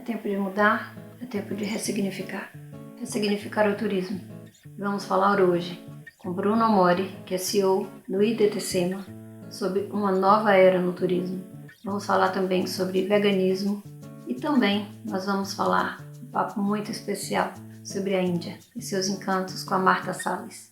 tempo de mudar, é tempo de ressignificar. Ressignificar o turismo. Vamos falar hoje com Bruno Amori, que é CEO do IDTSEMA, sobre uma nova era no turismo. Vamos falar também sobre veganismo e também nós vamos falar um papo muito especial sobre a Índia e seus encantos com a Marta Salles.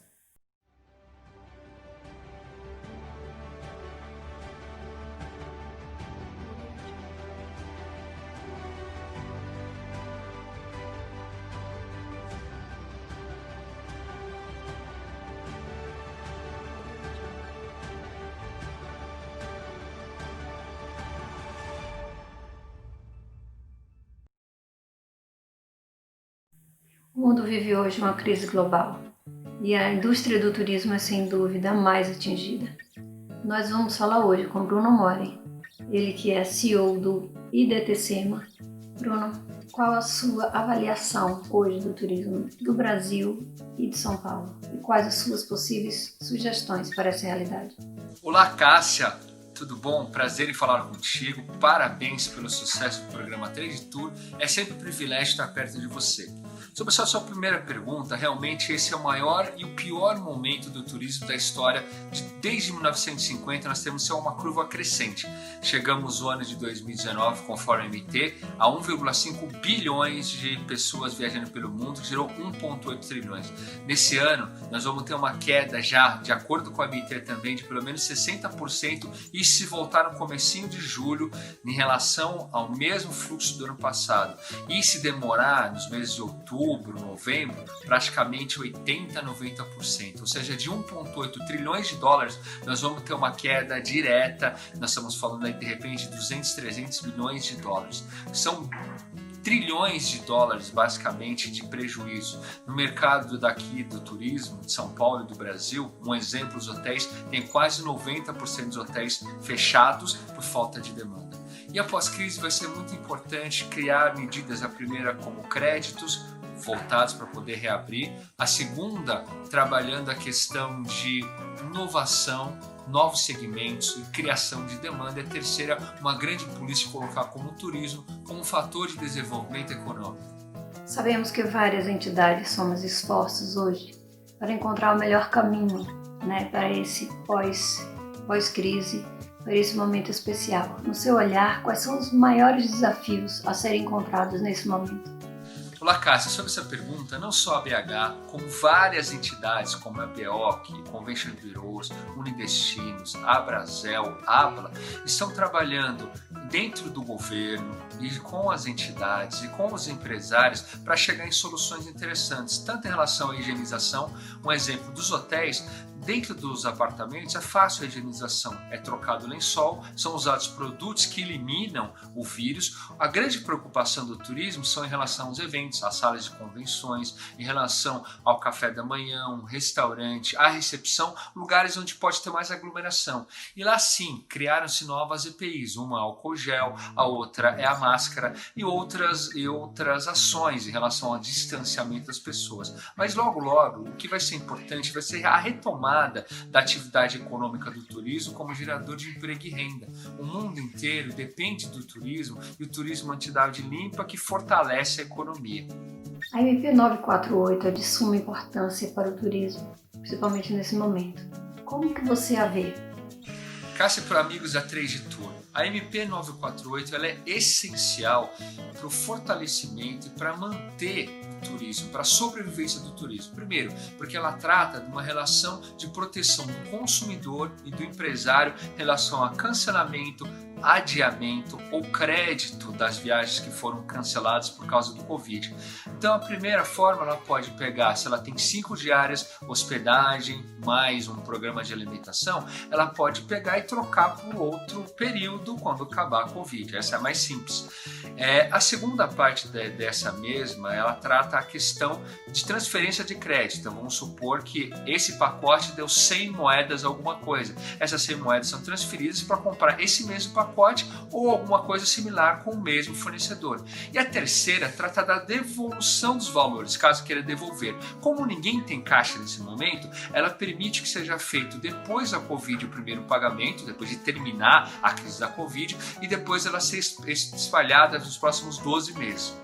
O mundo vive hoje uma crise global e a indústria do turismo é sem dúvida a mais atingida. Nós vamos falar hoje com Bruno Amori, ele que é CEO do IDTSEMA. Bruno, qual a sua avaliação hoje do turismo do Brasil e de São Paulo? E quais as suas possíveis sugestões para essa realidade? Olá, Cássia! Tudo bom? Prazer em falar contigo. Parabéns pelo sucesso do programa Trade Tour. É sempre um privilégio estar perto de você. Sobre a sua primeira pergunta, realmente esse é o maior e o pior momento do turismo da história. Desde 1950 nós temos uma curva crescente. Chegamos no ano de 2019, conforme a MT, a 1,5 bilhões de pessoas viajando pelo mundo, que gerou 1,8 trilhões. Nesse ano nós vamos ter uma queda já, de acordo com a MT também, de pelo menos 60% e se voltar no comecinho de julho em relação ao mesmo fluxo do ano passado. E se demorar nos meses de outubro, novembro, praticamente 80% a 90%, ou seja, de 1,8 trilhões de dólares nós vamos ter uma queda direta. Nós estamos falando aí de repente de 200, 300 bilhões de dólares. São trilhões de dólares basicamente de prejuízo. No mercado daqui do turismo, de São Paulo e do Brasil, um exemplo, os hotéis têm quase 90% dos hotéis fechados por falta de demanda. E após crise vai ser muito importante criar medidas, a primeira como créditos voltados para poder reabrir, a segunda trabalhando a questão de inovação, novos segmentos e criação de demanda, e a terceira, uma grande política colocar como o turismo como um fator de desenvolvimento econômico. Sabemos que várias entidades somam esforços hoje para encontrar o melhor caminho, para esse pós-crise, para esse momento especial. No seu olhar, quais são os maiores desafios a serem encontrados nesse momento? Olá, Cássia, sobre essa pergunta, não só a BH, como várias entidades como a BEOC, Convention Bureaus, Unidestinos, Abrazel, ABLA, estão trabalhando dentro do governo e com as entidades e com os empresários para chegar em soluções interessantes, tanto em relação à higienização, um exemplo dos hotéis. Dentro dos apartamentos é fácil a higienização, é trocado lençol, são usados produtos que eliminam o vírus. A grande preocupação do turismo são em relação aos eventos, às salas de convenções, em relação ao café da manhã, um restaurante, a recepção, lugares onde pode ter mais aglomeração. E lá sim, criaram-se novas EPIs, uma álcool gel, a outra é a máscara e outras ações em relação ao distanciamento das pessoas. Mas logo, o que vai ser importante vai ser a retomada da atividade econômica do turismo como gerador de emprego e renda. O mundo inteiro depende do turismo e o turismo é uma entidade limpa que fortalece a economia. A MP 948 é de suma importância para o turismo, principalmente nesse momento. Como que você a vê? Cássia, para amigos da Trade Tour, a MP 948 ela é essencial para o fortalecimento e para manter o turismo, para a sobrevivência do turismo. Primeiro, porque ela trata de uma relação de proteção do consumidor e do empresário em relação a cancelamento, adiamento ou crédito das viagens que foram canceladas por causa do Covid. Então a primeira forma ela pode pegar, se ela tem 5 diárias, hospedagem, mais um programa de alimentação, ela pode pegar e trocar por outro período quando acabar a Covid. Essa é a mais simples. A segunda parte dessa mesma, ela trata a questão de transferência de crédito. Então vamos supor que esse pacote deu 100 moedas alguma coisa. Essas 100 moedas são transferidas para comprar esse mesmo pacote ou alguma coisa similar com o mesmo fornecedor. E a terceira trata da devolução dos valores, caso queira devolver. Como ninguém tem caixa nesse momento, ela permite que seja feito depois da Covid o primeiro pagamento, depois de terminar a crise da Covid, e depois ela ser espalhada nos próximos 12 meses.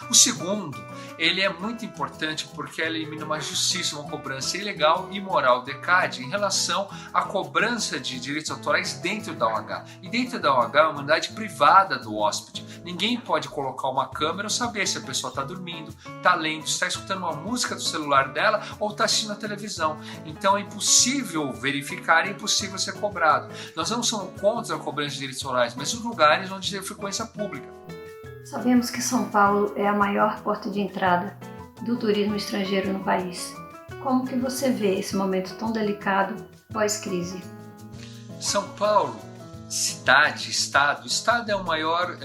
O segundo, ele é muito importante porque ele elimina uma justiça, uma cobrança ilegal e moral de CAD em relação à cobrança de direitos autorais dentro da OH. E dentro da OH é uma unidade privada do hóspede. Ninguém pode colocar uma câmera ou saber se a pessoa está dormindo, está lendo, está escutando uma música do celular dela ou está assistindo a televisão. Então é impossível verificar, é impossível ser cobrado. Nós não somos contra a cobrança de direitos autorais, mas os lugares onde tem frequência pública. Sabemos que São Paulo é a maior porta de entrada do turismo estrangeiro no país. Como que você vê esse momento tão delicado pós-crise? São Paulo, cidade, estado é o maior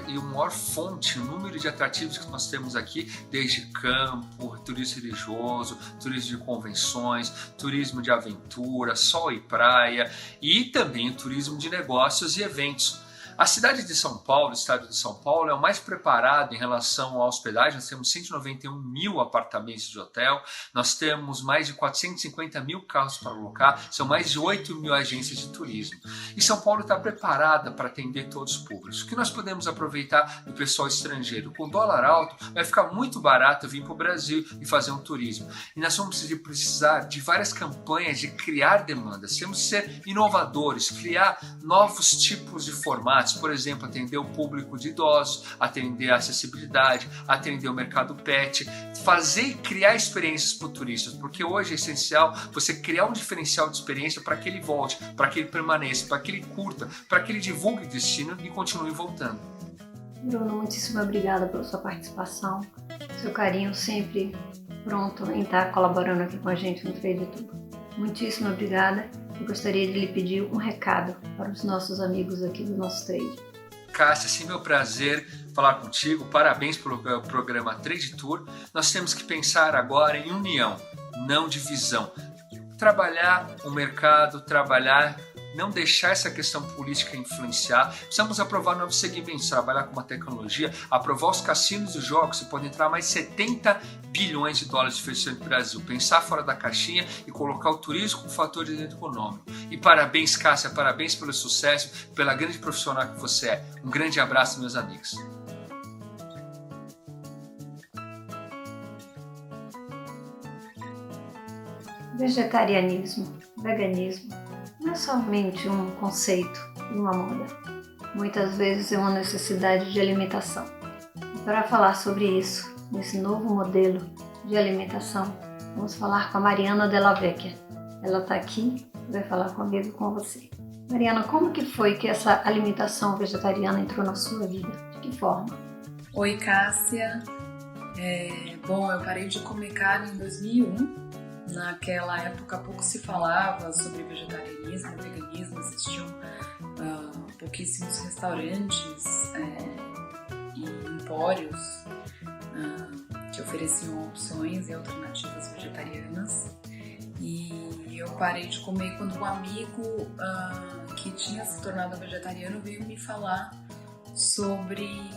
e o maior fonte, o número de atrativos que nós temos aqui, desde campo, turismo religioso, turismo de convenções, turismo de aventura, sol e praia e também o turismo de negócios e eventos. A cidade de São Paulo, o estado de São Paulo, é o mais preparado em relação à hospedagem. Nós temos 191 mil apartamentos de hotel, nós temos mais de 450 mil carros para alocar, são mais de 8 mil agências de turismo. E São Paulo está preparada para atender todos os públicos. O que nós podemos aproveitar do pessoal estrangeiro? Com dólar alto, vai ficar muito barato vir para o Brasil e fazer um turismo. E nós vamos precisar de várias campanhas de criar demandas. Temos que ser inovadores, criar novos tipos de formatos. Por exemplo, atender o público de idosos, atender a acessibilidade, atender o mercado pet, fazer e criar experiências para o turista, porque hoje é essencial você criar um diferencial de experiência para que ele volte, para que ele permaneça, para que ele curta, para que ele divulgue o destino e continue voltando. Bruno, muitíssimo obrigada pela sua participação, seu carinho sempre pronto em estar colaborando aqui com a gente no Trade Tour. Muitíssimo obrigada. Eu gostaria de lhe pedir um recado para os nossos amigos aqui do nosso trade. Cássia, é meu prazer falar contigo. Parabéns pelo programa Trade Tour. Nós temos que pensar agora em união, não divisão. Trabalhar o mercado, não deixar essa questão política influenciar. Precisamos aprovar novos segmentos, trabalhar com uma tecnologia, aprovar os cassinos e jogos. Você pode entrar mais 70 bilhões de dólares de investimento no Brasil. Pensar fora da caixinha e colocar o turismo como fator de desenvolvimento econômico. E parabéns, Cássia, parabéns pelo sucesso, pela grande profissional que você é. Um grande abraço, meus amigos. Vegetarianismo, veganismo, não é somente um conceito e uma moda. Muitas vezes é uma necessidade de alimentação. E para falar sobre isso, nesse novo modelo de alimentação, vamos falar com a Mariana Della Vecchia. Ela está aqui e vai falar comigo e com você. Mariana, como que foi que essa alimentação vegetariana entrou na sua vida? De que forma? Oi, Cássia. Bom, eu parei de comer carne em 2001. Naquela época pouco se falava sobre vegetarianismo e veganismo, existiam pouquíssimos restaurantes e empórios que ofereciam opções e alternativas vegetarianas. E eu parei de comer quando um amigo que tinha se tornado vegetariano veio me falar sobre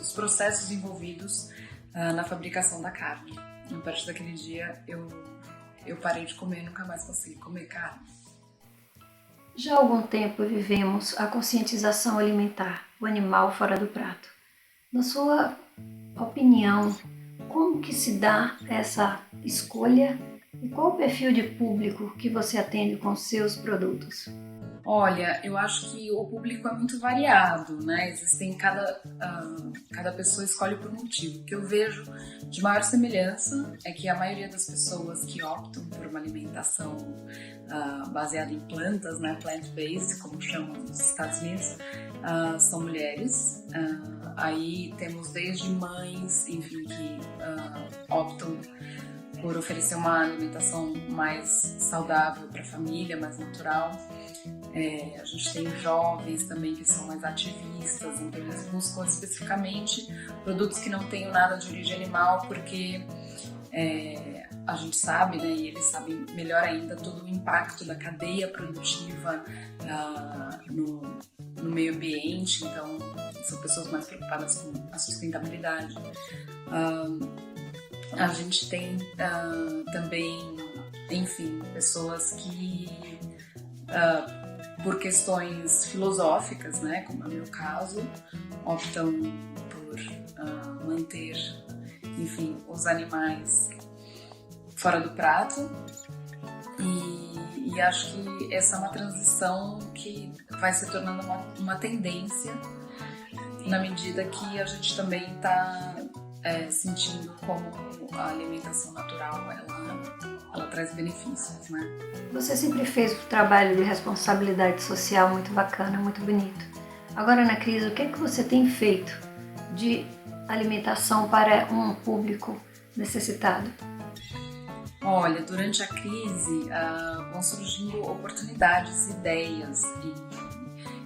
os processos envolvidos na fabricação da carne. A partir daquele dia eu parei de comer e nunca mais consegui comer carne. Já há algum tempo vivemos a conscientização alimentar, o animal fora do prato. Na sua opinião, como que se dá essa escolha e qual o perfil de público que você atende com seus produtos? Olha, eu acho que o público é muito variado, né? Cada pessoa escolhe por um motivo. O que eu vejo de maior semelhança é que a maioria das pessoas que optam por uma alimentação baseada em plantas, né? Plant-based, como chamam nos Estados Unidos, são mulheres. Aí temos desde mães, enfim, que optam por oferecer uma alimentação mais saudável para a família, mais natural. A gente tem jovens também que são mais ativistas, então eles buscam especificamente produtos que não tenham nada de origem animal, porque a gente sabe, né, e eles sabem melhor ainda todo o impacto da cadeia produtiva no meio ambiente, então são pessoas mais preocupadas com a sustentabilidade. A gente tem também, enfim, pessoas que por questões filosóficas, né, como é o meu caso, optam por manter, enfim, os animais fora do prato. E acho que essa é uma transição que vai se tornando uma tendência na medida que a gente também está sentindo como a alimentação natural ela traz benefícios, né? Você sempre fez um trabalho de responsabilidade social muito bacana, muito bonito. Agora na crise, o que é que você tem feito de alimentação para um público necessitado? Olha, durante a crise vão surgindo oportunidades, ideias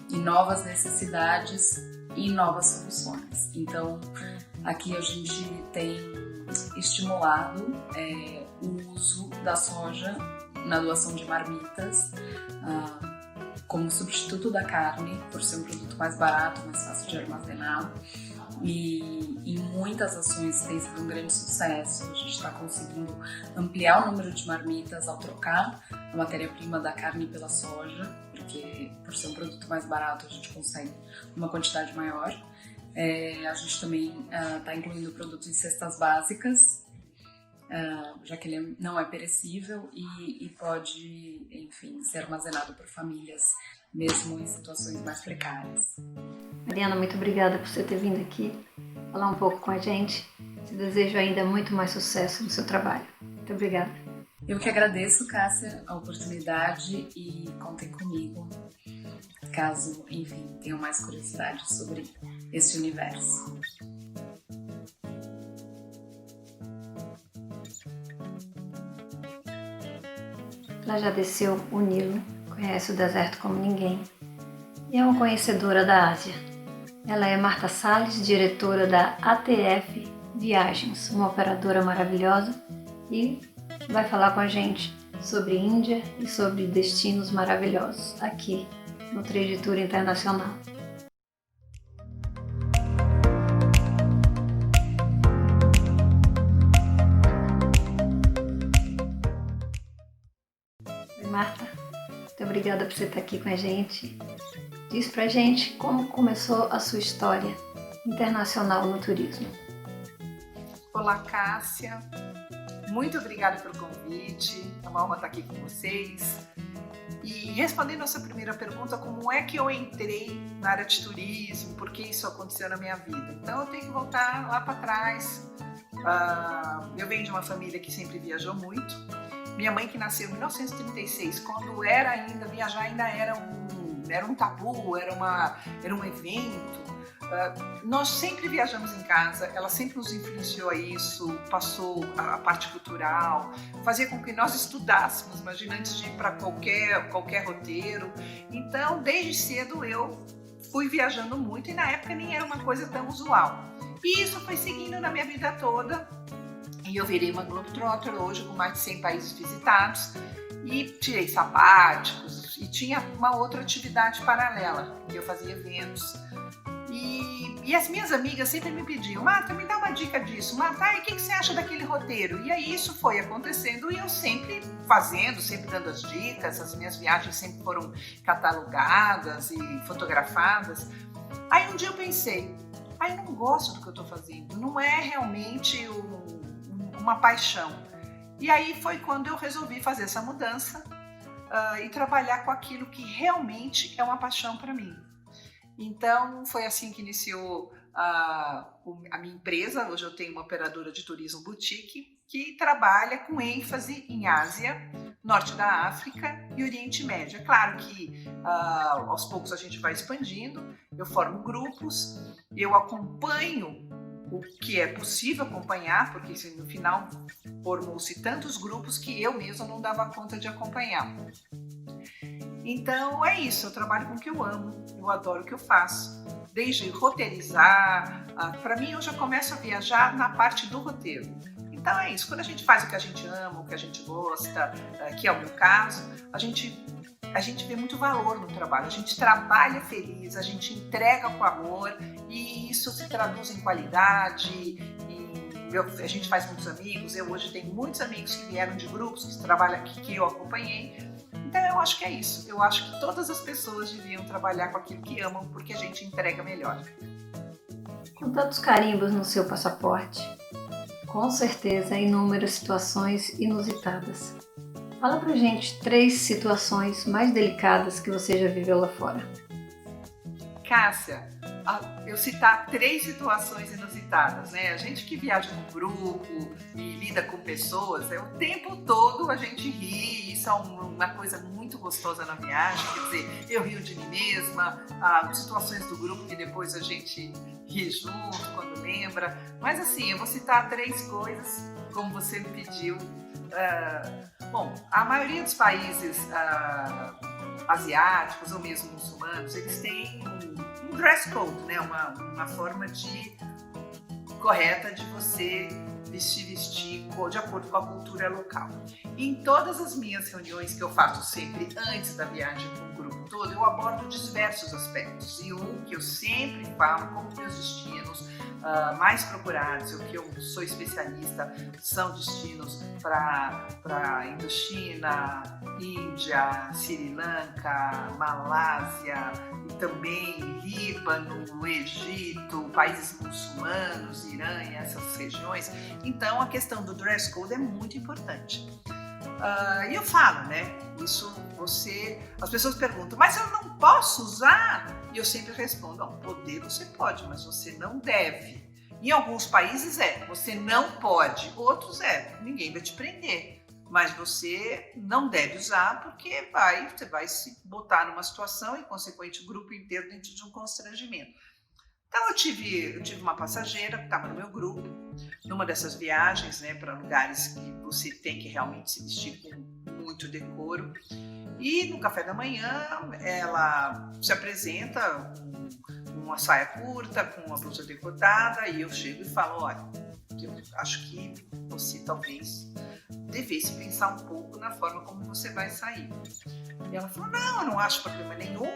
e novas necessidades e novas soluções. Então, aqui a gente tem estimulado o uso da soja na doação de marmitas como substituto da carne, por ser um produto mais barato, mais fácil de armazenar. E em muitas ações tem sido um grande sucesso. A gente está conseguindo ampliar o número de marmitas ao trocar a matéria-prima da carne pela soja, porque por ser um produto mais barato a gente consegue uma quantidade maior. A gente também está incluindo produtos em cestas básicas, já que ele não é perecível e pode, enfim, ser armazenado por famílias mesmo em situações mais precárias. Mariana, muito obrigada por você ter vindo aqui falar um pouco com a gente. Te desejo ainda muito mais sucesso no seu trabalho. Muito obrigada. Eu que agradeço, Cássia, a oportunidade e contem comigo caso, enfim, tenham mais curiosidade sobre esse universo. Ela já desceu o Nilo, conhece o deserto como ninguém e é uma conhecedora da Ásia. Ela é Marta Salles, diretora da ATF Viagens, uma operadora maravilhosa, e vai falar com a gente sobre Índia e sobre destinos maravilhosos aqui no Trade Tour Internacional. Oi, Marta, muito obrigada por você estar aqui com a gente. Diz pra gente como começou a sua história internacional no turismo. Olá, Cássia. Muito obrigada pelo convite. É uma honra estar aqui com vocês. E respondendo a sua primeira pergunta, como é que eu entrei na área de turismo, por que isso aconteceu na minha vida? Então, eu tenho que voltar lá para trás. Eu venho de uma família que sempre viajou muito. Minha mãe, que nasceu em 1936, quando viajar ainda era um tabu, era um evento. Nós sempre viajamos em casa, ela sempre nos influenciou a isso, passou a parte cultural, fazia com que nós estudássemos, imagina, antes de ir para qualquer roteiro. Então, desde cedo eu fui viajando muito e na época nem era uma coisa tão usual. E isso foi seguindo na minha vida toda e eu virei uma Globetrotter hoje com mais de 100 países visitados e tirei sabáticos e tinha uma outra atividade paralela, que eu fazia eventos. E as minhas amigas sempre me pediam: Marta, me dá uma dica disso. Marta, o que você acha daquele roteiro? E aí isso foi acontecendo e eu sempre fazendo, sempre dando as dicas. As minhas viagens sempre foram catalogadas e fotografadas. Aí um dia eu pensei: eu não gosto do que eu estou fazendo, não é realmente uma paixão. E aí foi quando eu resolvi fazer essa mudança e trabalhar com aquilo que realmente é uma paixão para mim. Então, foi assim que iniciou a minha empresa. Hoje eu tenho uma operadora de turismo boutique que trabalha com ênfase em Ásia, Norte da África e Oriente Médio. É claro que aos poucos a gente vai expandindo, eu formo grupos, eu acompanho o que é possível acompanhar, porque no final formou-se tantos grupos que eu mesma não dava conta de acompanhar. Então é isso, eu trabalho com o que eu amo, eu adoro o que eu faço. Desde roteirizar, para mim eu já começo a viajar na parte do roteiro. Então é isso, quando a gente faz o que a gente ama, o que a gente gosta, que é o meu caso, a gente vê muito valor no trabalho, a gente trabalha feliz, a gente entrega com amor e isso se traduz em qualidade. A gente faz muitos amigos, eu hoje tenho muitos amigos que vieram de grupos que eu acompanhei. Então eu acho que é isso. Eu acho que todas as pessoas deviam trabalhar com aquilo que amam, porque a gente entrega melhor. Com tantos carimbos no seu passaporte, com certeza inúmeras situações inusitadas. Fala pra gente 3 situações mais delicadas que você já viveu lá fora. Cássia, eu citar 3 situações inusitadas, né? A gente que viaja com grupo e lida com pessoas, o tempo todo a gente ri, isso é uma coisa muito gostosa na viagem, quer dizer, eu rio de mim mesma, situações do grupo que depois a gente ri junto quando lembra, mas assim, eu vou citar 3 coisas, como você me pediu. Bom, a maioria dos países asiáticos ou mesmo muçulmanos, eles têm um dress code, né? Uma forma correta de você vestir de acordo com a cultura local. Em todas as minhas reuniões que eu faço sempre antes da viagem com o grupo todo, eu abordo diversos aspectos. E um que eu sempre falo, como meus destinos mais procurados, o que eu sou especialista, são destinos para Indochina, Índia, Sri Lanka, Malásia, e também Líbano, Egito, países muçulmanos, Irã e essas regiões. Então a questão do dress code é muito importante. E eu falo, né? Isso as pessoas perguntam, mas eu não posso usar? E eu sempre respondo, poder você pode, mas você não deve. Em alguns países você não pode, outros ninguém vai te prender. Mas você não deve usar porque você vai se botar numa situação e, consequentemente, o grupo inteiro dentro de um constrangimento. Então eu tive uma passageira que estava no meu grupo, numa dessas viagens, né, para lugares que você tem que realmente se vestir com muito decoro. E no café da manhã ela se apresenta com uma saia curta, com uma blusa decotada, e eu chego e falo, olha, eu acho que você talvez devesse pensar um pouco na forma como você vai sair. E ela falou, não, eu não acho problema nenhum,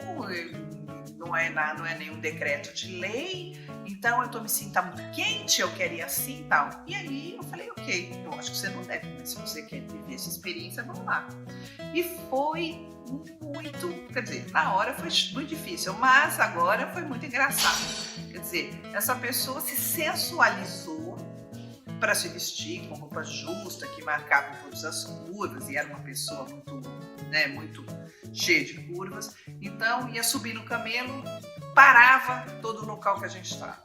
não é nenhum decreto de lei, então eu estou me sentindo muito quente, eu quero ir assim e tal. E aí eu falei, ok, eu acho que você não deve, mas se você quer viver essa experiência, vamos lá. E foi muito, quer dizer, na hora foi muito difícil, mas agora foi muito engraçado. Quer dizer, essa pessoa se sensualizou para se vestir com roupa justa, que marcava todas as curvas, e era uma pessoa muito cheia de curvas. Então ia subir no camelo, parava todo o local que a gente estava,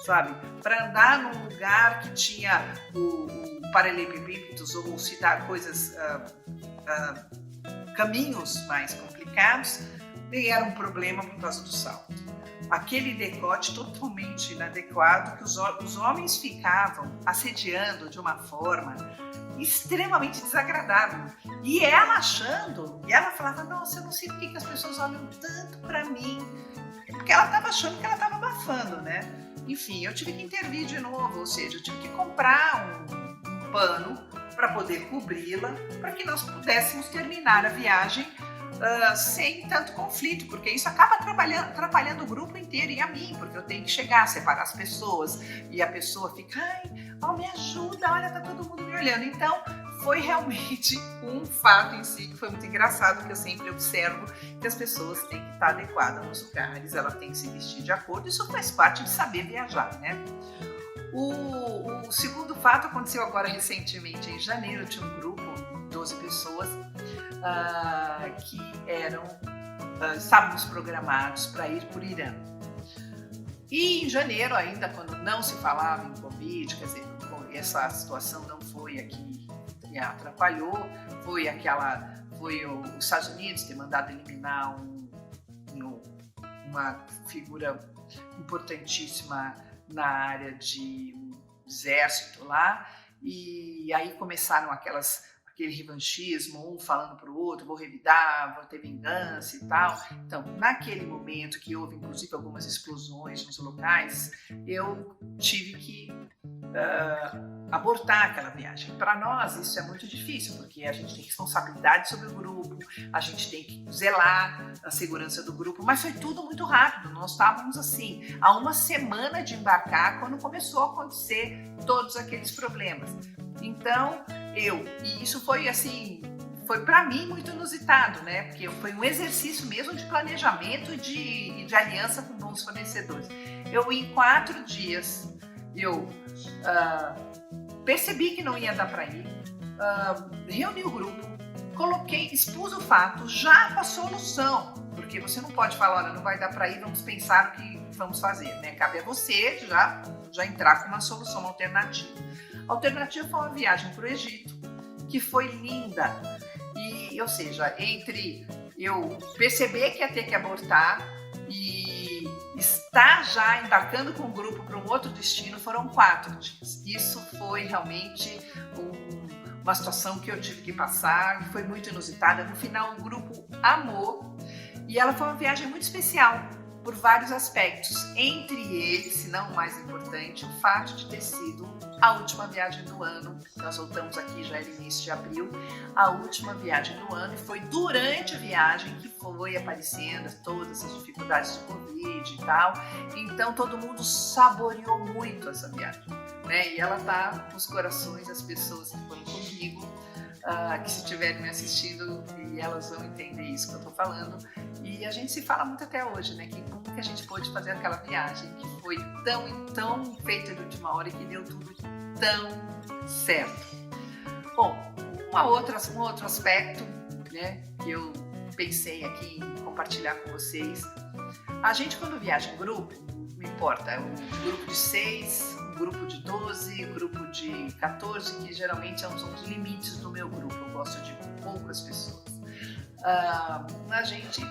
sabe? Para andar num lugar que tinha o paralelepípedos ou citar coisas, caminhos mais complicados, e era um problema por causa do salto. Aquele decote totalmente inadequado que os homens ficavam assediando de uma forma extremamente desagradável. E ela falava, nossa, eu não sei por que as pessoas olham tanto para mim. Porque ela estava achando que ela estava abafando, né? Enfim, eu tive que intervir de novo, ou seja, eu tive que comprar um pano para poder cobri-la, para que nós pudéssemos terminar a viagem sem tanto conflito, porque isso acaba atrapalhando o grupo inteiro e a mim, porque eu tenho que chegar, separar as pessoas, e a pessoa fica, me ajuda, olha, tá todo mundo me olhando. Então, foi realmente um fato em si que foi muito engraçado, que eu sempre observo que as pessoas têm que estar adequadas nos lugares, ela tem que se vestir de acordo, isso faz parte de saber viajar, né? O segundo fato aconteceu agora recentemente, em janeiro. Eu tinha um grupo, 12 pessoas, que estávamos programados para ir por Irã. E em janeiro ainda, quando não se falava em Covid, quer dizer, essa situação não foi a que atrapalhou, foi os Estados Unidos ter mandado eliminar uma figura importantíssima na área de exército lá, e aí começaram aquele revanchismo, um falando para o outro, vou revidar, vou ter vingança e tal. Então, naquele momento que houve inclusive algumas explosões nos locais, eu tive que abortar aquela viagem. Para nós isso é muito difícil, porque a gente tem responsabilidade sobre o grupo, a gente tem que zelar a segurança do grupo, mas foi tudo muito rápido. Nós estávamos assim, há uma semana de embarcar, quando começou a acontecer todos aqueles problemas. Então, e isso foi assim, foi para mim muito inusitado, né? Porque foi um exercício mesmo de planejamento e de aliança com bons fornecedores. Em 4 dias, eu percebi que não ia dar para ir, reuni o grupo, expus o fato já com a solução, porque você não pode falar, olha, não vai dar para ir, vamos pensar o que vamos fazer, né? Cabe a você já entrar com uma solução alternativa. A alternativa foi uma viagem para o Egito, que foi linda. Ou seja, entre eu perceber que ia ter que abortar e estar já embarcando com o grupo para um outro destino, foram 4 dias. Isso foi realmente uma situação que eu tive que passar, foi muito inusitada. No final, o grupo amou e ela foi uma viagem muito especial por vários aspectos. Entre eles, se não o mais importante, o fato de ter sido a última viagem do ano. Nós voltamos aqui já no início de abril, a última viagem do ano, e foi durante a viagem que foi aparecendo todas as dificuldades de Covid e tal. Então todo mundo saboreou muito essa viagem, né? E ela tá nos corações das pessoas que foram comigo, que se estiverem me assistindo, e elas vão entender isso que eu tô falando. E a gente se fala muito até hoje, né? Como que a gente pôde fazer aquela viagem que foi tão feita de última hora e que deu tudo tão certo. Bom, um outro aspecto, né, que eu pensei aqui em compartilhar com vocês. A gente, quando viaja em grupo, não importa, é um grupo de 6, um grupo de 12, um grupo de 14, que geralmente são os limites do meu grupo. Eu gosto de poucas pessoas.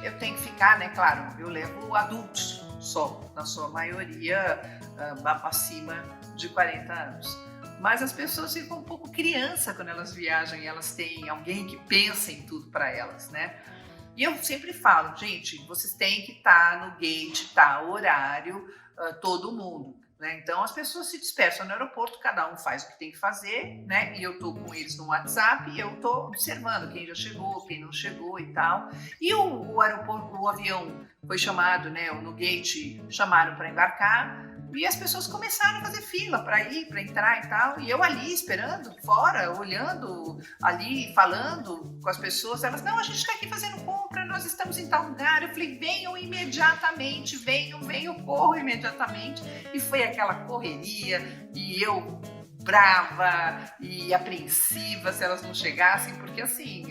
Eu tenho que ficar, né? Claro, eu levo adultos só, na sua maioria acima de 40 anos. Mas as pessoas ficam um pouco criança quando elas viajam e elas têm alguém que pensa em tudo para elas, né? E eu sempre falo, gente, vocês têm que estar no gate, horário, todo mundo. Né? Então as pessoas se dispersam no aeroporto, cada um faz o que tem que fazer, né? E eu tô com eles no WhatsApp e eu tô observando quem já chegou, quem não chegou e tal. E o aeroporto, o avião foi chamado, né? No gate chamaram para embarcar e as pessoas começaram a fazer fila para entrar e tal. E eu ali esperando fora, olhando ali, falando com as pessoas. Elas, não, a gente está aqui fazendo compra, nós estamos em tal lugar. Eu falei, venham imediatamente, venham, corro imediatamente. E foi aquela correria e eu brava e apreensiva se elas não chegassem, porque assim,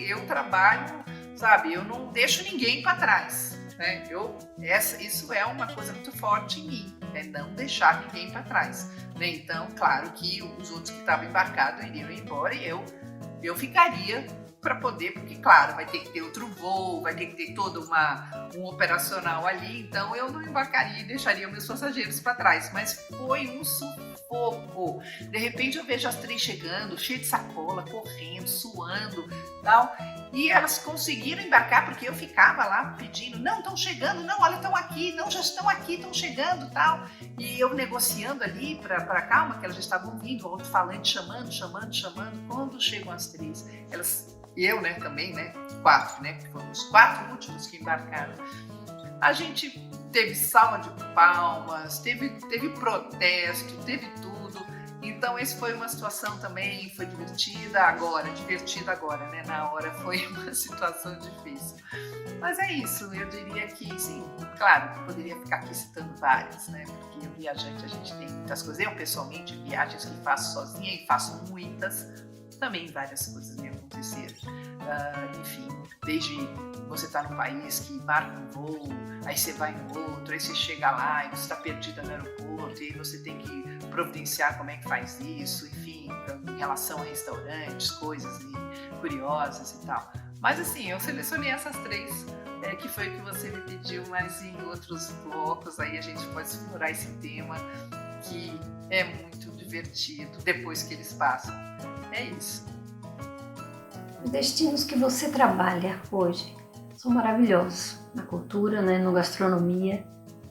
eu trabalho, sabe, eu não deixo ninguém para trás. Né? Isso é uma coisa muito forte em mim, é não deixar ninguém para trás. Né? Então, claro que os outros que estavam embarcados iriam embora e eu ficaria para poder, porque claro, vai ter que ter outro voo, vai ter que ter todo um operacional ali, então eu não embarcaria e deixaria meus passageiros para trás, mas foi um sufoco. De repente eu vejo as 3 chegando, cheio de sacola, correndo, suando, tal, e elas conseguiram embarcar, porque eu ficava lá pedindo, não, estão chegando, não, olha, estão aqui, não, já estão aqui, estão chegando, tal, e eu negociando ali para calma, que elas já estavam vindo, o alto-falante chamando, quando chegam as 3, e eu, né, também, né, 4, né, foram os 4 últimos que embarcaram. A gente teve salva de palmas, teve protesto, teve tudo. Então, essa foi uma situação também, foi divertida agora, né, na hora foi uma situação difícil. Mas é isso, eu diria que, sim, claro, eu poderia ficar aqui citando várias, né, porque o viajante, a gente tem muitas coisas. Eu, pessoalmente, viagens que faço sozinha e faço muitas, também várias coisas me aconteceram. Enfim, desde você estar num país que marca um voo, aí você vai no outro, aí você chega lá e você está perdida no aeroporto, e aí você tem que providenciar como é que faz isso, enfim, em relação a restaurantes, coisas curiosas e tal. Mas assim, eu selecionei essas 3, que foi o que você me pediu, mas em outros blocos aí a gente pode explorar esse tema, que é muito divertido depois que eles passam. É isso. Os destinos que você trabalha hoje são maravilhosos. Na cultura, né, na gastronomia,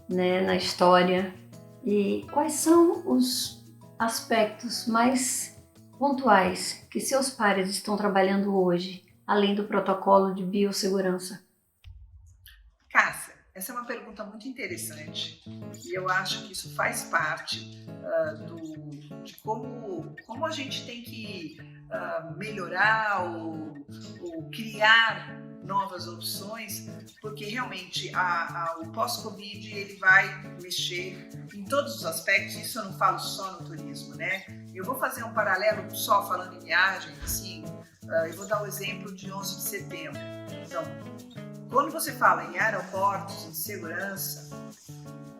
né, na história. E quais são os aspectos mais pontuais que seus pares estão trabalhando hoje, além do protocolo de biossegurança? Cássia, essa é uma pergunta muito interessante e eu acho que isso faz parte de como a gente tem que melhorar ou criar novas opções, porque realmente o pós-Covid ele vai mexer em todos os aspectos. Isso eu não falo só no turismo, né? Eu vou fazer um paralelo só falando em viagem, assim, eu vou dar o exemplo de 11 de setembro. Então, quando você fala em aeroportos, em segurança,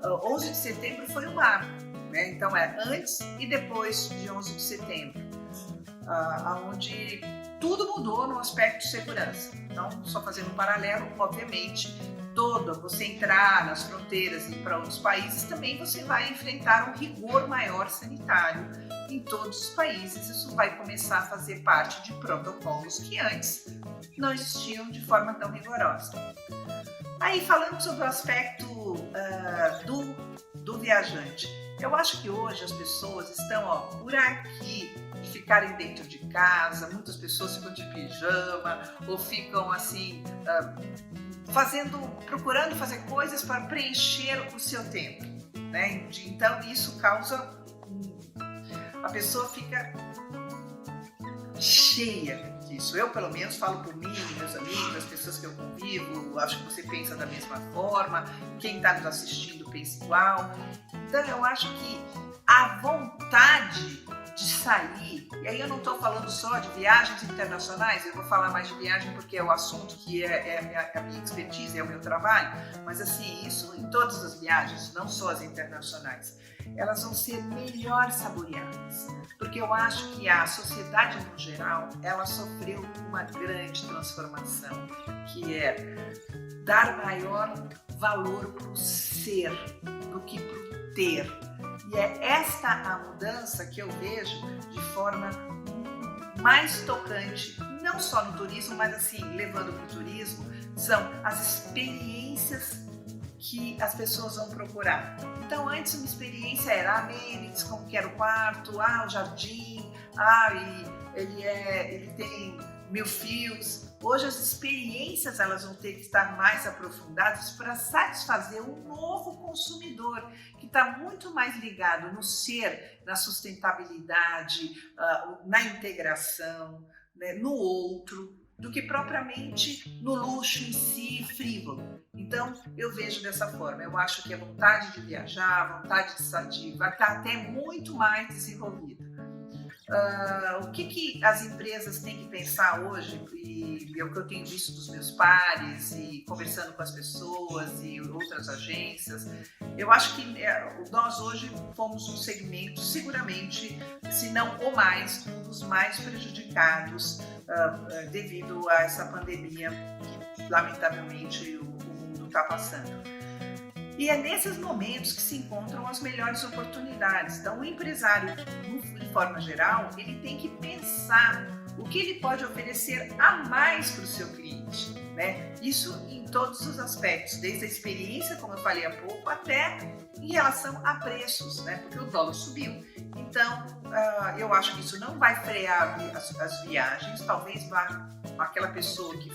11 de setembro foi um marco, né? Então é antes e depois de 11 de setembro, onde tudo mudou no aspecto de segurança. Então, só fazendo um paralelo, obviamente, você entrar nas fronteiras e ir para outros países, também você vai enfrentar um rigor maior sanitário em todos os países. Isso vai começar a fazer parte de protocolos que antes não existiam de forma tão rigorosa. Aí, falando sobre o aspecto do viajante, eu acho que hoje as pessoas estão por aqui de ficarem dentro de casa, muitas pessoas ficam de pijama ou ficam assim procurando fazer coisas para preencher o seu tempo, né? Então isso causa a pessoa fica cheia disso. Eu pelo menos falo por mim, meus amigos, as pessoas que eu convivo, acho que você pensa da mesma forma, quem está nos assistindo pensa igual. Então eu acho que a vontade de sair, e aí eu não estou falando só de viagens internacionais, eu vou falar mais de viagem porque é o assunto que é a minha expertise, é o meu trabalho, mas assim, isso em todas as viagens, não só as internacionais, elas vão ser melhor saboreadas, porque eu acho que a sociedade no geral, ela sofreu uma grande transformação, que é dar maior valor para o ser do que para o ter. E é esta a mudança que eu vejo de forma mais tocante, não só no turismo, mas assim, levando para o turismo, são as experiências que as pessoas vão procurar. Então, antes uma experiência era amenities, como que era o quarto, o jardim, e ele tem 1000 fios. Hoje as experiências elas vão ter que estar mais aprofundadas para satisfazer um novo consumidor que está muito mais ligado no ser, na sustentabilidade, na integração, né, no outro, do que propriamente no luxo em si frívolo. Então eu vejo dessa forma, eu acho que a vontade de viajar, a vontade de sair vai estar até muito mais desenvolvida. O que as empresas têm que pensar hoje, e é o que eu tenho visto dos meus pares e conversando com as pessoas e outras agências, eu acho que nós hoje fomos um segmento, seguramente, se não o mais, um dos mais prejudicados devido a essa pandemia que lamentavelmente o mundo está passando. E é nesses momentos que se encontram as melhores oportunidades. Então, o empresário, de forma geral, ele tem que pensar o que ele pode oferecer a mais para o seu cliente, né? Isso em todos os aspectos, desde a experiência, como eu falei há pouco, até em relação a preços, né? Porque o dólar subiu. Então, eu acho que isso não vai frear as viagens, talvez vá aquela pessoa que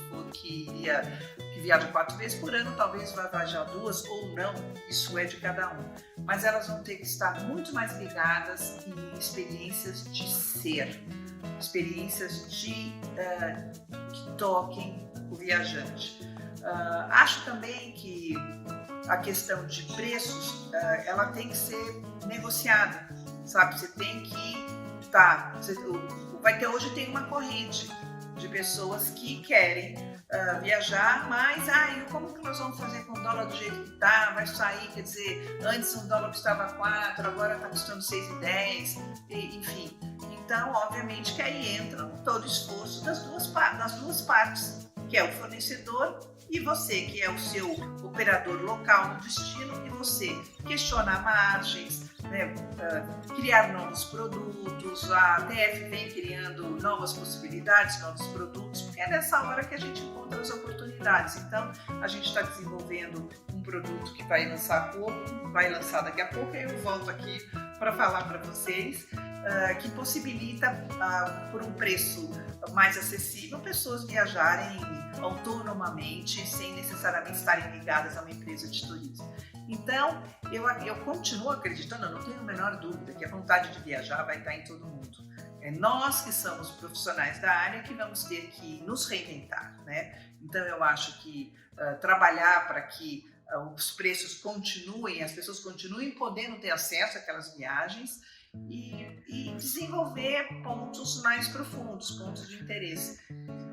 viaja 4 vezes por ano, talvez vá viajar 2 ou não, isso é de cada um. Mas elas vão ter que estar muito mais ligadas em experiências de ser, experiências que toquem o viajante. Acho também que a questão de preços, ela tem que ser negociada, sabe? Você tem que hoje tem uma corrente de pessoas que querem viajar, mas como que nós vamos fazer com o dólar do jeito que está? Vai sair, quer dizer, antes um dólar custava 4, agora está custando 6,10, enfim. Então, obviamente que aí entra todo o esforço das duas partes, que é o fornecedor e você, que é o seu operador local no destino, e você questionar margens, né, criar novos produtos. A TF vem criando novas possibilidades, novos produtos, porque é nessa hora que a gente encontra as oportunidades. Então, a gente está desenvolvendo um produto que vai lançar daqui a pouco, e eu volto aqui para falar para vocês, que possibilita, por um preço mais acessível, pessoas viajarem autonomamente, sem necessariamente estarem ligadas a uma empresa de turismo. Então, eu continuo acreditando, eu não tenho a menor dúvida que a vontade de viajar vai estar em todo mundo. É nós que somos profissionais da área que vamos ter que nos reinventar, né? Então, eu acho que trabalhar para que os preços continuem, as pessoas continuem podendo ter acesso àquelas viagens e desenvolver pontos mais profundos, pontos de interesse.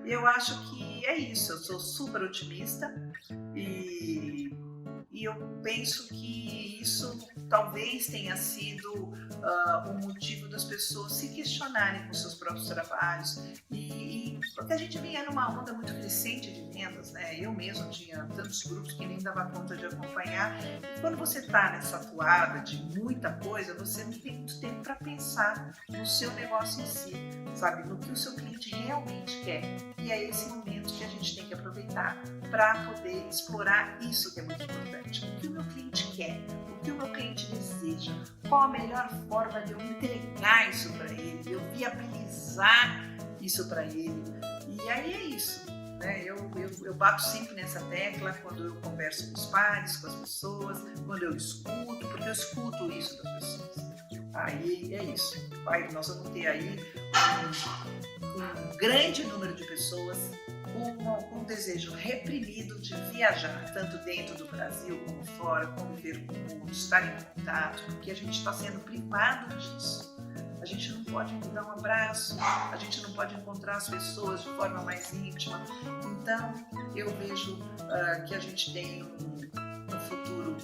Eu acho que é isso, eu sou super otimista e eu penso que isso talvez tenha sido o motivo das pessoas se questionarem com seus próprios trabalhos porque a gente vinha numa onda muito crescente de vendas, né? Eu mesmo tinha tantos grupos que nem dava conta de acompanhar. E quando você está nessa toada de muita coisa, você não tem muito tempo para pensar no seu negócio em si, sabe? No que o seu cliente realmente quer. E é esse momento que a gente tem que aproveitar para poder explorar isso que é muito importante. O que o meu cliente quer, o que o meu cliente deseja, qual a melhor forma de eu entregar isso para ele, de eu viabilizar isso para ele. E aí é isso, né? Eu bato sempre nessa tecla quando eu converso com os pares, com as pessoas, quando eu escuto, porque eu escuto isso das pessoas. Aí é isso. Nós vamos ter aí um grande número de pessoas com um desejo reprimido de viajar, tanto dentro do Brasil como fora, conviver com o mundo, estar em contato, porque a gente está sendo privado disso. A gente não pode dar um abraço, a gente não pode encontrar as pessoas de forma mais íntima. Então, eu vejo que a gente tem um futuro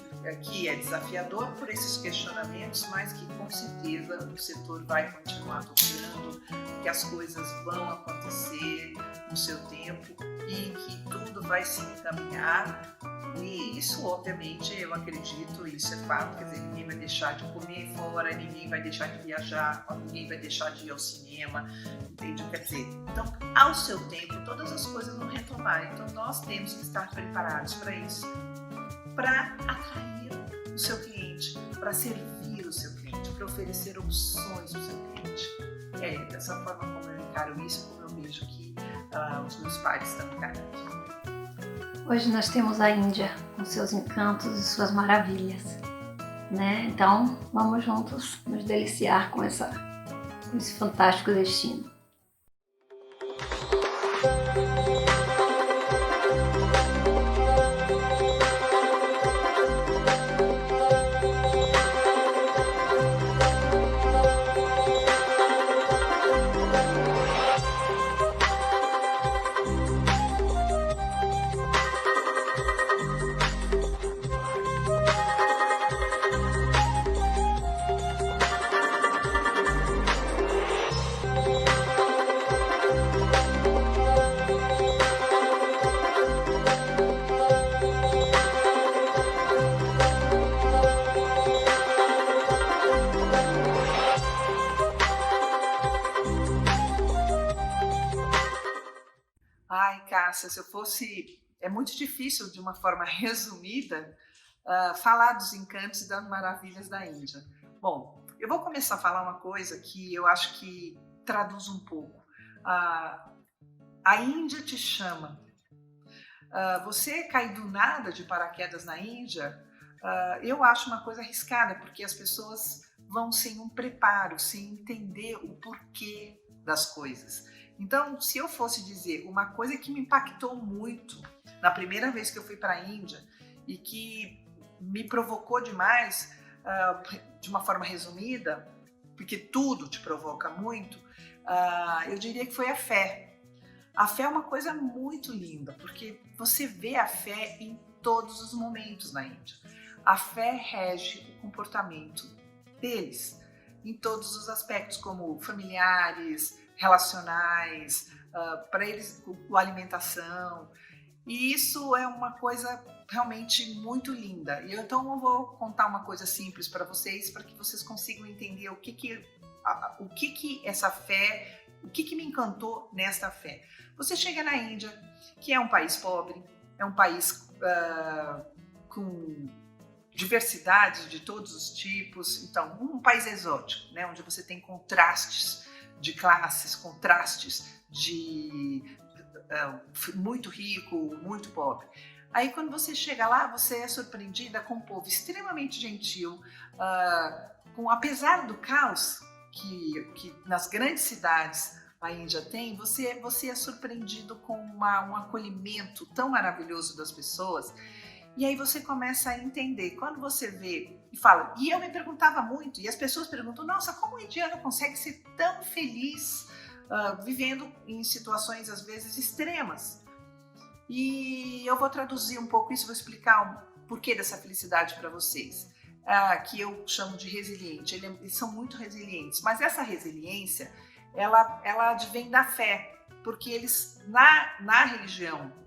que é desafiador por esses questionamentos, mas que com certeza o setor vai continuar tocando, que as coisas vão acontecer no seu tempo e que tudo vai se encaminhar. E isso, obviamente, eu acredito, isso é fato, quer dizer, ninguém vai deixar de comer fora, ninguém vai deixar de viajar, ninguém vai deixar de ir ao cinema, entende? Quer dizer, então, ao seu tempo, todas as coisas vão retomar, então nós temos que estar preparados para isso, para atrair o seu cliente, para servir o seu cliente, para oferecer opções ao seu cliente. E é dessa forma como eu encaro isso, como eu vejo que os meus pares estão encarando. Hoje nós temos a Índia com seus encantos e suas maravilhas, né? Então vamos juntos nos deliciar com esse fantástico destino. Ai, Cássia, se eu fosse... É muito difícil, de uma forma resumida, falar dos encantos e das maravilhas da Índia. Bom, eu vou começar a falar uma coisa que eu acho que traduz um pouco. A Índia te chama. Você cair do nada de paraquedas na Índia, eu acho uma coisa arriscada, porque as pessoas vão sem um preparo, sem entender o porquê das coisas. Então, se eu fosse dizer uma coisa que me impactou muito na primeira vez que eu fui para a Índia e que me provocou demais, de uma forma resumida, porque tudo te provoca muito, eu diria que foi a fé. A fé é uma coisa muito linda, porque você vê a fé em todos os momentos na Índia. A fé rege o comportamento deles, em todos os aspectos, como familiares, relacionais, para eles, a alimentação. E isso é uma coisa realmente muito linda. E então eu vou contar uma coisa simples para vocês, para que vocês consigam entender o que essa fé, o que me encantou nesta fé. Você chega na Índia, que é um país pobre, é um país com diversidade de todos os tipos, então um país exótico, né, onde você tem contrastes de classes, contrastes de muito rico, muito pobre. Aí quando você chega lá, você é surpreendida com um povo extremamente gentil, apesar do caos que nas grandes cidades a Índia tem, você é surpreendido com um acolhimento tão maravilhoso das pessoas. E aí você começa a entender, quando você vê e fala, e eu me perguntava muito, e as pessoas perguntam, nossa, como o indiano consegue ser tão feliz vivendo em situações às vezes extremas? E eu vou traduzir um pouco isso, vou explicar o porquê dessa felicidade para vocês, que eu chamo de resiliente. Eles são muito resilientes, mas essa resiliência, ela advém da fé, porque eles, na religião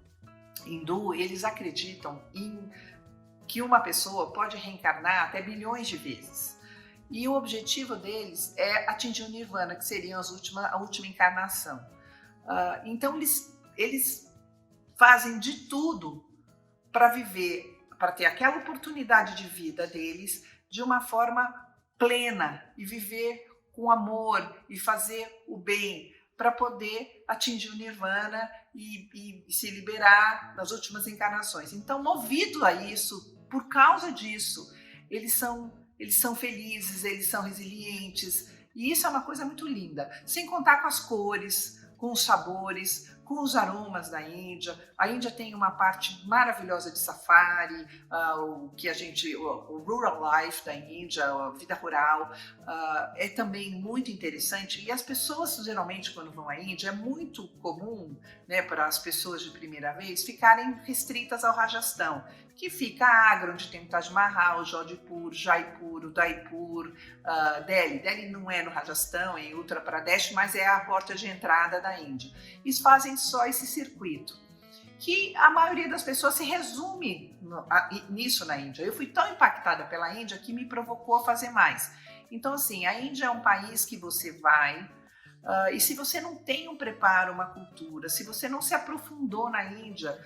hindu, eles acreditam que uma pessoa pode reencarnar até bilhões de vezes. E o objetivo deles é atingir o nirvana, que seria a última encarnação. Então eles fazem de tudo para viver, para ter aquela oportunidade de vida deles de uma forma plena e viver com amor e fazer o bem para poder atingir o nirvana e se liberar nas últimas encarnações. Então, movido a isso, por causa disso, eles são felizes, eles são resilientes, e isso é uma coisa muito linda, sem contar com as cores, com os sabores, com os aromas da Índia. A Índia tem uma parte maravilhosa de safari, o rural life da Índia, a vida rural, é também muito interessante. E as pessoas, geralmente, quando vão à Índia, é muito comum, né, para as pessoas de primeira vez ficarem restritas ao Rajastão, que fica a Agra, onde tem o Taj Mahal, Jodhpur, Jaipur, Udaipur, Delhi. Delhi não é no Rajastão, é em Uttar Pradesh, mas é a porta de entrada da Índia. Eles fazem só esse circuito, que a maioria das pessoas se resume nisso na Índia. Eu fui tão impactada pela Índia que me provocou a fazer mais. Então, assim, a Índia é um país que você vai, e se você não tem um preparo, uma cultura, se você não se aprofundou na Índia,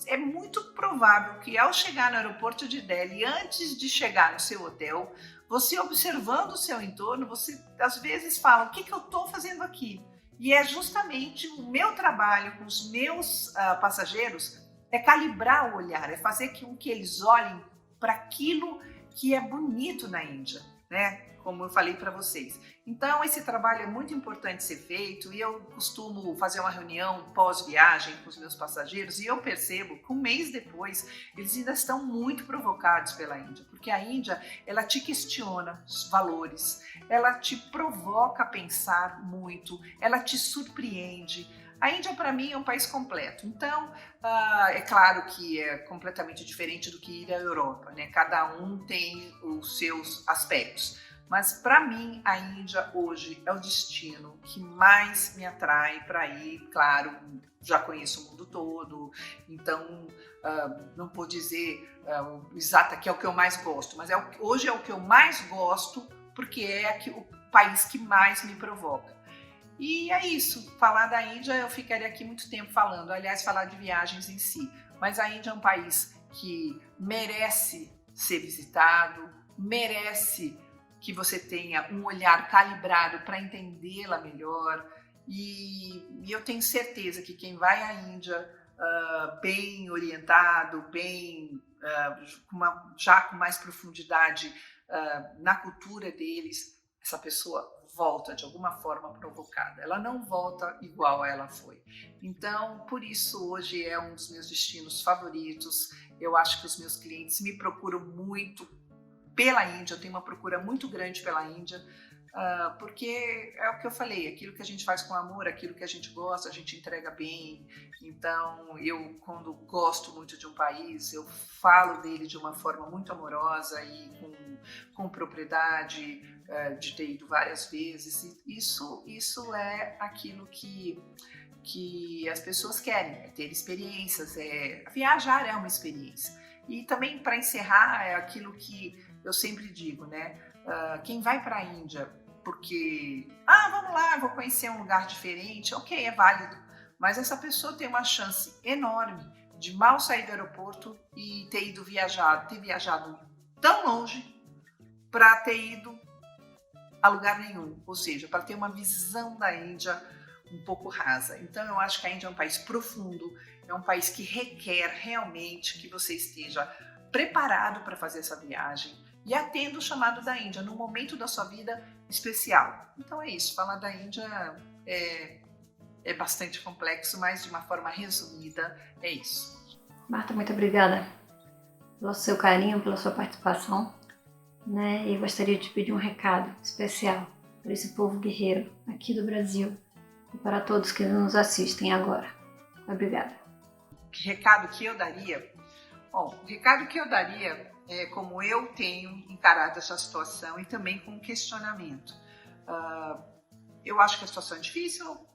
é muito provável que ao chegar no aeroporto de Delhi, antes de chegar no seu hotel, você observando o seu entorno, você às vezes fala, o que eu estou fazendo aqui? E é justamente o meu trabalho com os meus passageiros, é calibrar o olhar, é fazer com que eles olhem para aquilo que é bonito na Índia, né? Como eu falei para vocês. Então, esse trabalho é muito importante ser feito, e eu costumo fazer uma reunião pós-viagem com os meus passageiros, e eu percebo que um mês depois, eles ainda estão muito provocados pela Índia, porque a Índia, ela te questiona os valores, ela te provoca a pensar muito, ela te surpreende. A Índia, para mim, é um país completo. Então, é claro que é completamente diferente do que ir à Europa, né? Cada um tem os seus aspectos. Mas, para mim, a Índia hoje é o destino que mais me atrai para ir. Claro, já conheço o mundo todo, então não vou dizer exato que é o que eu mais gosto, mas hoje é o que eu mais gosto, porque é o país que mais me provoca. E é isso, falar da Índia, eu ficaria aqui muito tempo falando, aliás, falar de viagens em si, mas a Índia é um país que merece ser visitado, merece que você tenha um olhar calibrado para entendê-la melhor, e eu tenho certeza que quem vai à Índia bem orientado, já com mais profundidade na cultura deles, essa pessoa volta de alguma forma provocada, ela não volta igual ela foi. Então, por isso, hoje é um dos meus destinos favoritos. Eu acho que os meus clientes me procuram muito pela Índia, eu tenho uma procura muito grande pela Índia, porque é o que eu falei, aquilo que a gente faz com amor, aquilo que a gente gosta, a gente entrega bem. Então, eu, quando gosto muito de um país, eu falo dele de uma forma muito amorosa e com propriedade, de ter ido várias vezes. E isso é aquilo que as pessoas querem, é ter experiências, viajar é uma experiência. E também, para encerrar, é aquilo que eu sempre digo, né? Quem vai para a Índia porque, vamos lá, vou conhecer um lugar diferente, ok, é válido, mas essa pessoa tem uma chance enorme de mal sair do aeroporto e ter viajado tão longe para ter ido a lugar nenhum, ou seja, para ter uma visão da Índia um pouco rasa. Então eu acho que a Índia é um país profundo, é um país que requer realmente que você esteja preparado para fazer essa viagem e atenda o chamado da Índia num momento da sua vida especial. Então é isso, falar da Índia é bastante complexo, mas de uma forma resumida é isso. Marta, muito obrigada pelo seu carinho, pela sua participação, né? E gostaria de pedir um recado especial para esse povo guerreiro aqui do Brasil e para todos que nos assistem agora. Obrigada. Que recado que eu daria? Bom, o recado que eu daria é como eu tenho encarado essa situação e também com um questionamento. Eu acho que a situação é difícil,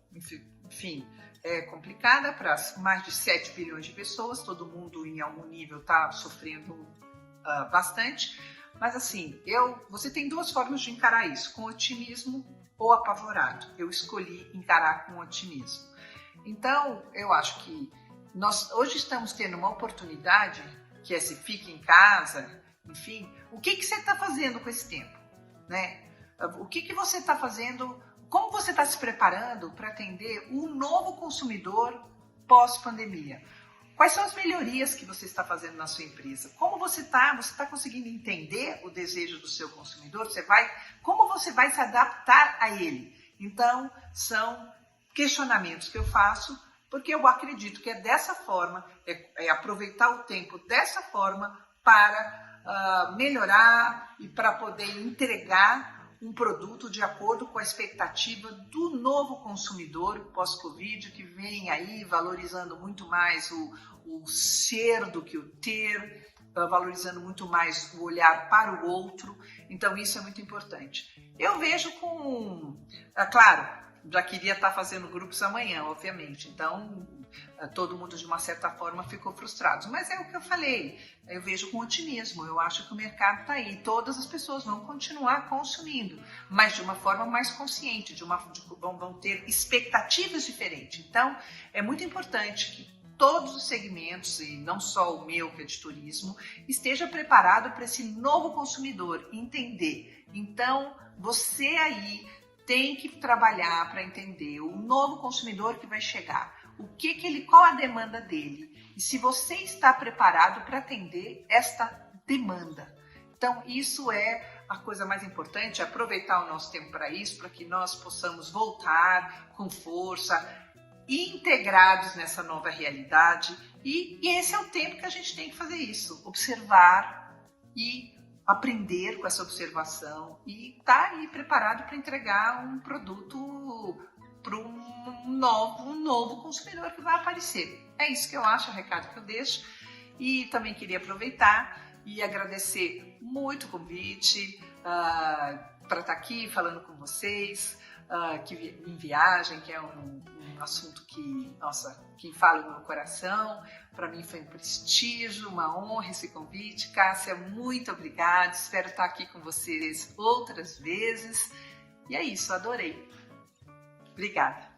enfim, é complicada para mais de 7 bilhões de pessoas, todo mundo em algum nível está sofrendo bastante, mas assim, você tem duas formas de encarar isso, com otimismo ou apavorado. Eu escolhi encarar com otimismo. Então, eu acho que nós hoje estamos tendo uma oportunidade, que é se fique em casa, enfim, o que você está fazendo com esse tempo, né? O que você está fazendo, como você está se preparando para atender um novo consumidor pós-pandemia? Quais são as melhorias que você está fazendo na sua empresa? Como você está conseguindo entender o desejo do seu consumidor? Como você vai se adaptar a ele? Então, são questionamentos que eu faço, porque eu acredito que é dessa forma, é aproveitar o tempo dessa forma para melhorar e para poder entregar um produto de acordo com a expectativa do novo consumidor pós-Covid, que vem aí valorizando muito mais o ser do que o ter, valorizando muito mais o olhar para o outro. Então isso é muito importante. Eu vejo claro, já queria estar fazendo grupos amanhã, obviamente, então todo mundo de uma certa forma ficou frustrado, mas é o que eu falei, eu vejo com otimismo, eu acho que o mercado está aí, todas as pessoas vão continuar consumindo, mas de uma forma mais consciente, vão ter expectativas diferentes. Então é muito importante que todos os segmentos, e não só o meu, que é de turismo, esteja preparado para esse novo consumidor, entender. Então você aí tem que trabalhar para entender o novo consumidor que vai chegar, qual a demanda dele e se você está preparado para atender esta demanda. Então isso é a coisa mais importante, aproveitar o nosso tempo para isso, para que nós possamos voltar com força, integrados nessa nova realidade e esse é o tempo que a gente tem que fazer isso, observar e aprender com essa observação e estar aí preparado para entregar um produto para um novo consumidor que vai aparecer. É isso que eu acho, é o recado que eu deixo. E também queria aproveitar e agradecer muito o convite para estar aqui falando com vocês, em viagem, que é um assunto que fala no meu coração. Para mim foi um prestígio, uma honra esse convite. Cássia, muito obrigada. Espero estar aqui com vocês outras vezes. E é isso, adorei. Obrigada.